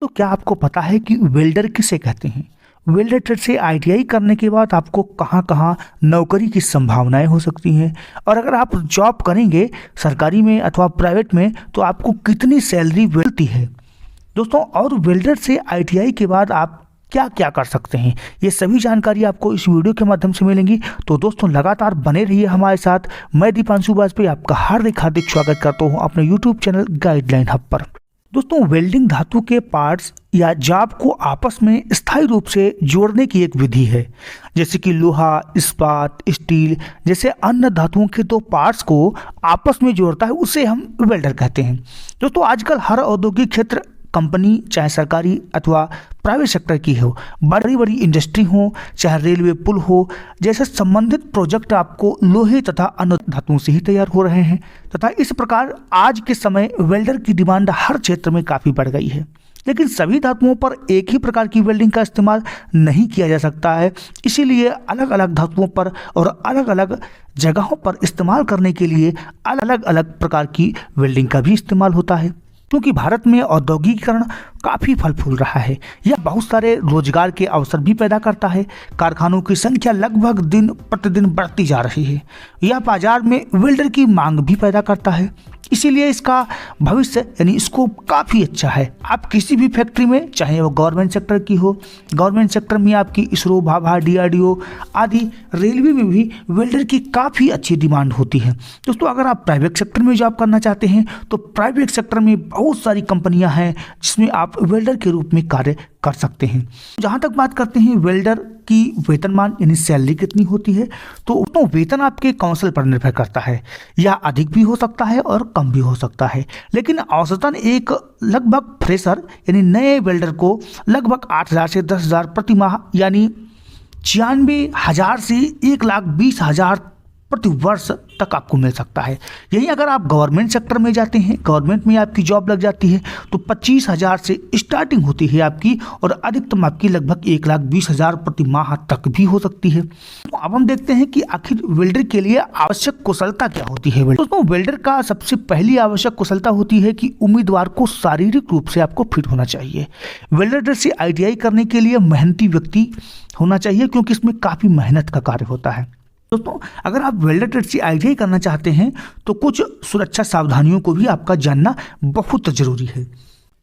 तो क्या आपको पता है कि वेल्डर किसे कहते हैं? वेल्डर ट्रेड से आईटीआई करने के बाद आपको कहाँ कहाँ नौकरी की संभावनाएं हो सकती हैं, और अगर आप जॉब करेंगे सरकारी में अथवा प्राइवेट में तो आपको कितनी सैलरी मिलती है दोस्तों। और वेल्डर से आईटीआई के बाद आप क्या क्या कर सकते हैं, ये सभी जानकारी आपको इस वीडियो के माध्यम से मिलेंगी। तो दोस्तों लगातार बने रहिए हमारे साथ। मैं दीपांशु वाजपेयी आपका हार्दिक हार्दिक स्वागत करता हूँ अपने यूट्यूब चैनल गाइडलाइन हब पर। दोस्तों वेल्डिंग धातु के पार्ट्स या जाब को आपस में स्थायी रूप से जोड़ने की एक विधि है। जैसे कि लोहा, इस्पात, स्टील जैसे अन्य धातुओं के दो पार्ट्स को आपस में जोड़ता है, उसे हम वेल्डर कहते हैं। दोस्तों आजकल हर औद्योगिक क्षेत्र, कंपनी चाहे सरकारी अथवा प्राइवेट सेक्टर की हो, बड़ी बड़ी इंडस्ट्री हो, चाहे रेलवे पुल हो, जैसे संबंधित प्रोजेक्ट आपको लोहे तथा अन्य धातुओं से ही तैयार हो रहे हैं। तथा इस प्रकार आज के समय वेल्डर की डिमांड हर क्षेत्र में काफ़ी बढ़ गई है। लेकिन सभी धातुओं पर एक ही प्रकार की वेल्डिंग का इस्तेमाल नहीं किया जा सकता है, इसीलिए अलग अलग धातुओं पर और अलग अलग जगहों पर इस्तेमाल करने के लिए अलग अलग प्रकार की वेल्डिंग का भी इस्तेमाल होता है। क्योंकि भारत में औद्योगिकीकरण काफ़ी फल फूल रहा है, यह बहुत सारे रोजगार के अवसर भी पैदा करता है। कारखानों की संख्या लगभग दिन प्रतिदिन बढ़ती जा रही है। यह बाजार में वेल्डर की मांग भी पैदा करता है, इसीलिए इसका भविष्य यानी स्कोप काफ़ी अच्छा है। आप किसी भी फैक्ट्री में, चाहे वो गवर्नमेंट सेक्टर की हो, गवर्नमेंट सेक्टर में आपकी इसरो, भाभा, डीआरडीओ आदि, रेलवे में भी वेल्डर की काफ़ी अच्छी डिमांड होती है। दोस्तों अगर आप प्राइवेट सेक्टर में जॉब करना चाहते हैं तो प्राइवेट सेक्टर में बहुत सारी कंपनियां हैं जिसमें आप वेल्डर के रूप में कार्य कर सकते हैं। जहाँ तक बात करते हैं वेल्डर की वेतनमान यानी सैलरी कितनी होती है, तो वेतन आपके कौशल पर निर्भर करता है। यह अधिक भी हो सकता है और कम भी हो सकता है, लेकिन औसतन एक लगभग फ्रेशर यानी नए वेल्डर को लगभग 8,000 से 10,000 प्रति माह यानी 96,000 से 1,20,000 प्रति वर्ष तक आपको मिल सकता है। यही अगर आप गवर्नमेंट सेक्टर में जाते हैं, गवर्नमेंट में आपकी जॉब लग जाती है तो 25,000 से स्टार्टिंग होती है आपकी, और अधिकतम आपकी लगभग 1,20,000 प्रति माह तक भी हो सकती है। तो अब हम देखते हैं कि आखिर वेल्डर के लिए आवश्यक कुशलता क्या होती है। दोस्तों वेल्डर का सबसे पहली आवश्यक कुशलता होती है कि उम्मीदवार को शारीरिक रूप से आपको फिट होना चाहिए। वेल्डर से आईटीआई करने के लिए मेहनती व्यक्ति होना चाहिए, क्योंकि इसमें काफ़ी मेहनत का कार्य होता है। दोस्तों अगर आप वेल्डर ट्रेड से आईटीआई करना चाहते हैं तो कुछ सुरक्षा सावधानियों को भी आपका जानना बहुत ज़रूरी है।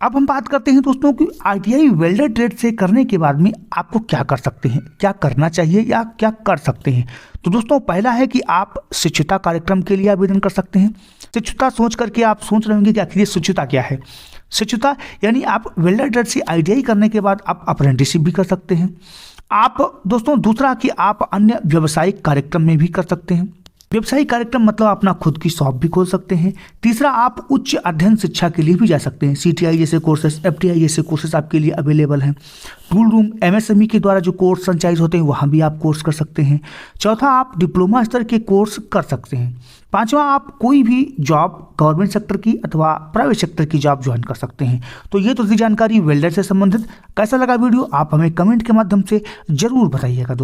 अब हम बात करते हैं दोस्तों कि आईटीआई वेल्डर ट्रेड से करने के बाद में आपको क्या कर सकते हैं, क्या करना चाहिए या क्या कर सकते हैं। तो दोस्तों पहला है कि आप शिक्षुता कार्यक्रम के लिए आवेदन कर सकते हैं। शिक्षुता सोच करके आप सोच रहे होंगे कि आखिर ये शिक्षुता क्या है। शिक्षुता यानी आप वेल्डर ट्रेड से आईटीआई करने के बाद आप अप्रेंटिसशिप भी कर सकते हैं। आप दोस्तों दूसरा कि आप अन्य व्यावसायिक कार्यक्रम में भी कर सकते हैं। व्यावसायिक कार्यक्रम मतलब अपना खुद की शॉप भी खोल सकते हैं। तीसरा आप उच्च अध्ययन शिक्षा के लिए भी जा सकते हैं। सीटीआई जैसे कोर्सेस, एफटीआई जैसे कोर्सेस आपके लिए अवेलेबल हैं। टूल रूम, एमएसएमई के द्वारा जो कोर्स संचालित होते हैं वहाँ भी आप कोर्स कर सकते हैं। चौथा आप डिप्लोमा स्तर के कोर्स कर सकते हैं। पांचवा आप कोई भी जॉब गवर्नमेंट सेक्टर की अथवा प्राइवेट सेक्टर की जॉब ज्वाइन कर सकते हैं। तो ये तो थी जानकारी वेल्डर से संबंधित। कैसा लगा वीडियो आप हमें कमेंट के माध्यम से जरूर बताइएगा दोस्तों।